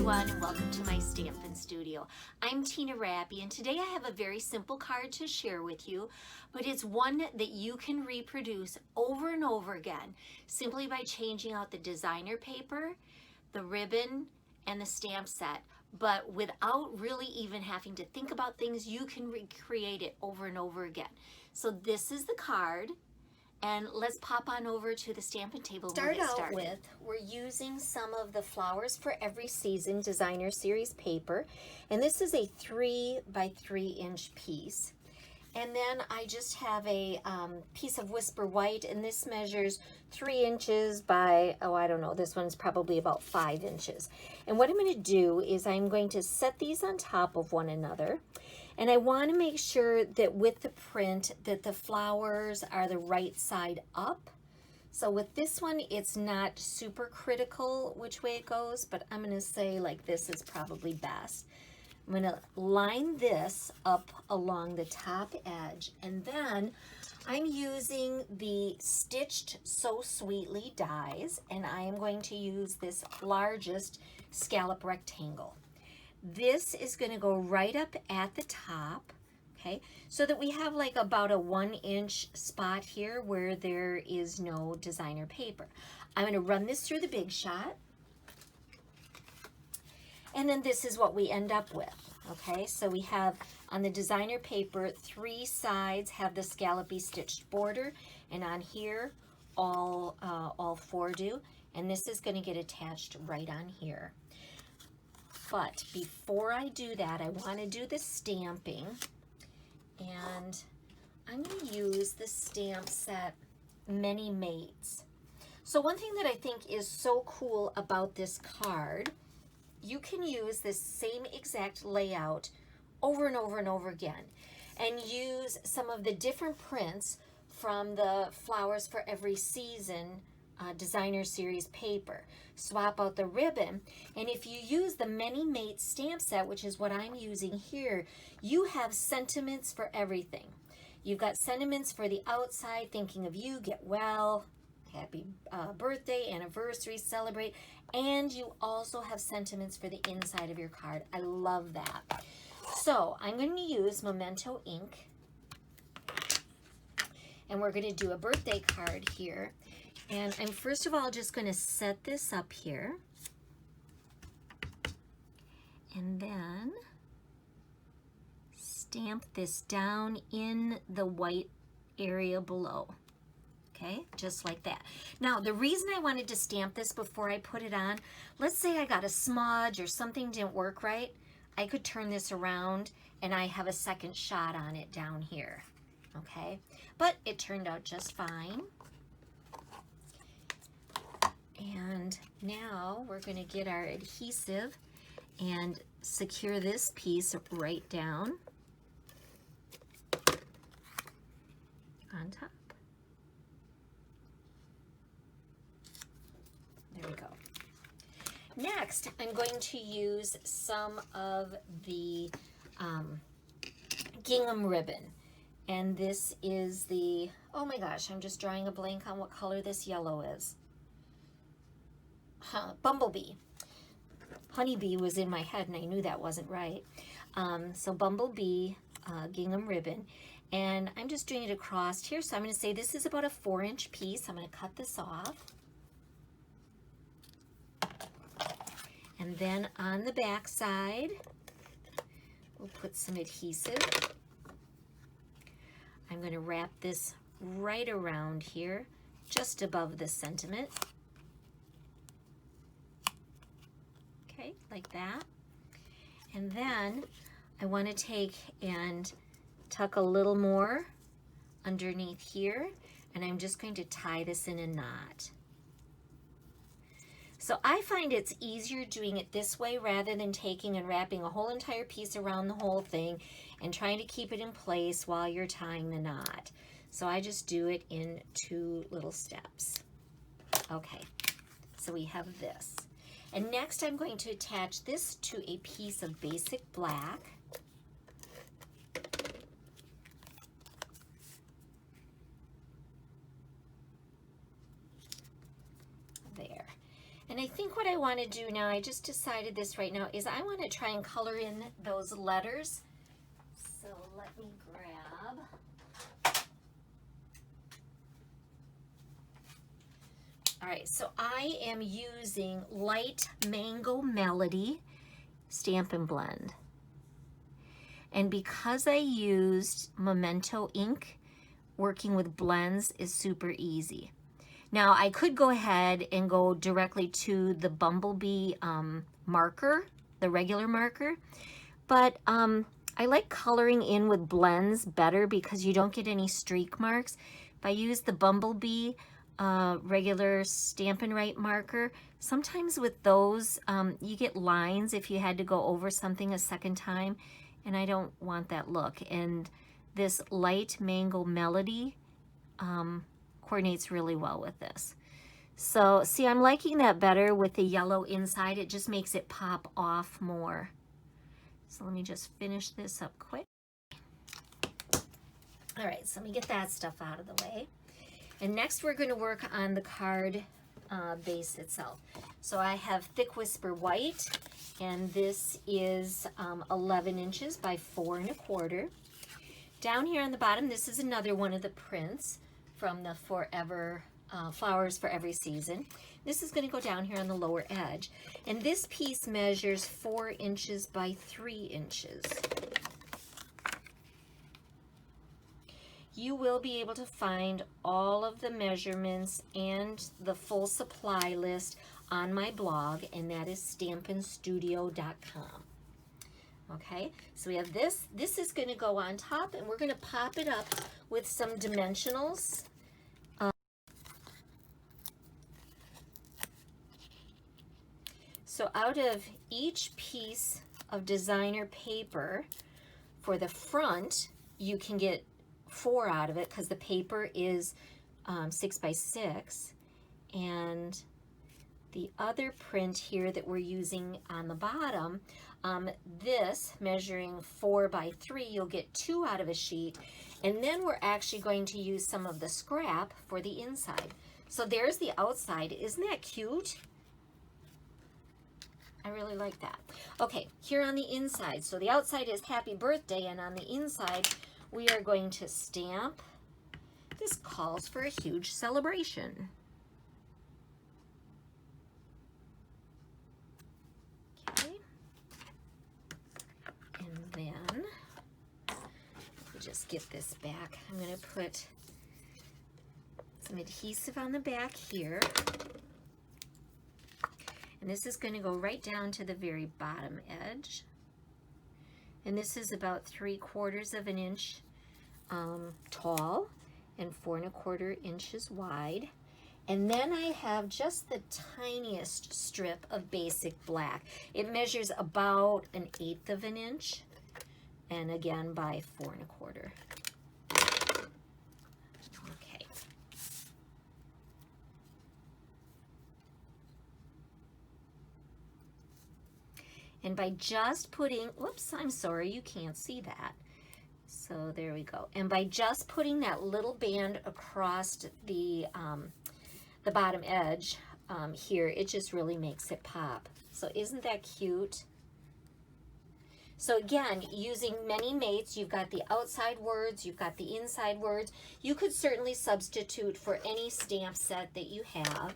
everyone, and welcome to my Stampin' Studio. I'm Tina Rappy, and today I have a very simple card to share with you, but it's one that you can reproduce over and over again simply by changing out the designer paper, the ribbon, and the stamp set. But without really even having to think about things, you can recreate it over and over again. So this is the card. And let's pop on over to the Stampin' Table and we'll get started. We're using some of the Flowers for Every Season Designer Series paper. And this is a 3 by 3 inch piece. And then I just have a piece of Whisper White, and this measures 3 inches by, oh, I don't know, this one's probably about 5 inches. And what I'm going to do is I'm going to set these on top of one another. And I want to make sure that with the print that the flowers are the right side up. So with this one, it's not super critical which way it goes, but I'm going to say like this is probably best. I'm going to line this up along the top edge, and then I'm using the Stitched So Sweetly dies, and I am going to use this largest scallop rectangle. This is going to go right up at the top, okay, so that we have like about a 1 inch spot here where there is no designer paper. I'm going to run this through the Big Shot, and then this is what we end up with, okay? So we have on the designer paper, 3 sides have the scallopy stitched border, and on here, all 4 do, and this is going to get attached right on here. But before I do that, I want to do the stamping, and I'm going to use the stamp set Many Mates. So one thing that I think is so cool about this card, you can use this same exact layout over and over and over again and use some of the different prints from the Flowers for Every Season designer series paper. Swap out the ribbon, and if you use the Many Mates stamp set, which is what I'm using here, you have sentiments for everything. You've got sentiments for the outside, thinking of you, get well, happy birthday, anniversary, celebrate, and you also have sentiments for the inside of your card. I love that. So I'm going to use Memento ink, and we're going to do a birthday card here. And I'm first of all just going to set this up here, and then stamp this down in the white area below, okay, just like that. Now, the reason I wanted to stamp this before I put it on, let's say I got a smudge or something didn't work right, I could turn this around and I have a second shot on it down here, okay, but it turned out just fine. And now we're going to get our adhesive and secure this piece right down on top. There we go. Next, I'm going to use some of the gingham ribbon. And this is the, oh my gosh, I'm just drawing a blank on what color this yellow is. Bumblebee. Honeybee was in my head and I knew that wasn't right. So Bumblebee gingham ribbon, and I'm just doing it across here. So I'm going to say this is about a 4 inch piece. I'm going to cut this off. And then on the back side, we'll put some adhesive. I'm going to wrap this right around here, just above the sentiment. Okay, like that. And then I want to take and tuck a little more underneath here, and I'm just going to tie this in a knot. So I find it's easier doing it this way rather than taking and wrapping a whole entire piece around the whole thing and trying to keep it in place while you're tying the knot. So I just do it in 2 little steps. Okay, so we have this. And next I'm going to attach this to a piece of basic black. And I think what I want to do now, I just decided this right now, is I want to try and color in those letters. So let me grab. All right, so I am using Light Mango Melody Stampin' Blend. And because I used Memento ink, working with blends is super easy. Now I could go ahead and go directly to the Bumblebee marker, the regular marker, but I like coloring in with blends better because you don't get any streak marks. If I use the Bumblebee regular Stampin' Write marker, sometimes with those you get lines if you had to go over something a second time, and I don't want that look. And this Light Mango Melody coordinates really well with this. So see, I'm liking that better with the yellow inside. It just makes it pop off more. So let me just finish this up quick. All right, so let me get that stuff out of the way. And next we're going to work on the card base itself. So I have Thick Whisper White, and this is 11 inches by 4 1/4. Down here on the bottom, this is another one of the prints from the Forever Flowers for Every Season. This is going to go down here on the lower edge. And this piece measures 4 inches by 3 inches. You will be able to find all of the measurements and the full supply list on my blog, and that is stampinstudio.com. Okay, so we have this. This is going to go on top, and we're going to pop it up with some dimensionals. So out of each piece of designer paper for the front, you can get 4 out of it because the paper is 6 by 6, and the other print here that we're using on the bottom, this measuring 4 by 3, you'll get 2 out of a sheet, and then we're actually going to use some of the scrap for the inside. So there's the outside. Isn't that cute? I really like that. Okay, here on the inside, so the outside is Happy Birthday, and on the inside we are going to stamp. This calls for a huge celebration. Okay. And then, just get this back. I'm going to put some adhesive on the back here. And this is going to go right down to the very bottom edge. And this is about 3/4 of an inch tall and 4 1/4 inches wide. And then I have just the tiniest strip of basic black. It measures about 1/8 of an inch, and again by 4 1/4. Okay. And by just putting, whoops, I'm sorry, you can't see that. So there we go. And by just putting that little band across the bottom edge here, it just really makes it pop. So isn't that cute? So again, using many mates, you've got the outside words, you've got the inside words. You could certainly substitute for any stamp set that you have.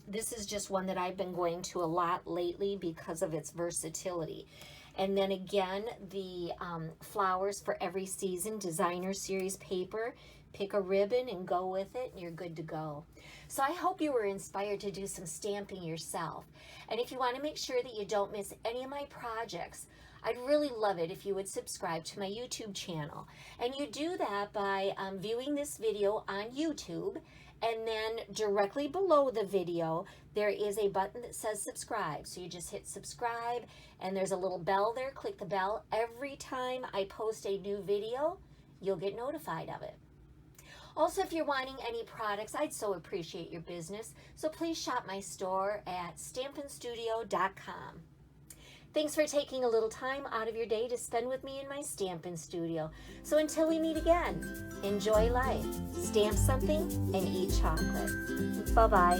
This is just one that I've been going to a lot lately because of its versatility. And then again, the Flowers for Every Season Designer Series paper. Pick a ribbon and go with it, and you're good to go. So I hope you were inspired to do some stamping yourself. And if you want to make sure that you don't miss any of my projects, I'd really love it if you would subscribe to my YouTube channel. And you do that by viewing this video on YouTube, and then directly below the video, there is a button that says subscribe. So you just hit subscribe, and there's a little bell there. Click the bell. Every time I post a new video, you'll get notified of it. Also, if you're wanting any products, I'd so appreciate your business. So please shop my store at stampinstudio.com. Thanks for taking a little time out of your day to spend with me in my Stampin' Studio. So until we meet again, enjoy life, stamp something, and eat chocolate. Bye-bye.